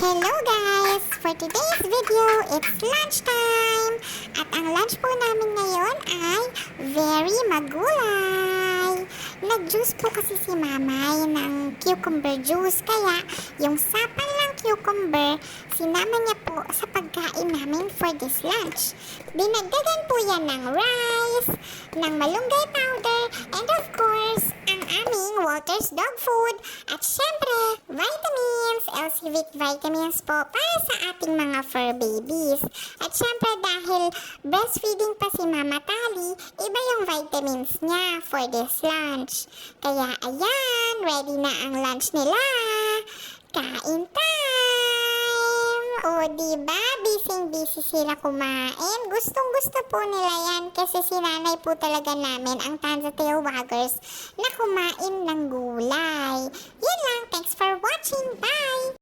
Hello guys! For today's video, it's lunchtime! At ang lunch po namin ngayon ay very magulay! Nag-juice po kasi si Mamay ng cucumber juice, kaya yung sapal ng cucumber, sinama niya po sa pagkain namin for this lunch. Dinagdagan po yan ng rice, ng malunggay powder, and of course, ang aming Walter's dog food, at syempre, vitamins, LCVic vitamins po para sa ating mga fur babies. At syempre dahil breastfeeding pa si Mama Tali, iba yung vitamins niya for this lunch. Kaya ayan, ready na ang lunch nila. Kain time! O diba, busy sila kumain. Gustong-gusto po nila yan kasi sinanay po talaga namin ang Tanza Tail Waggers na kumain ng gulay. Yun lang, thanks for watching, bye!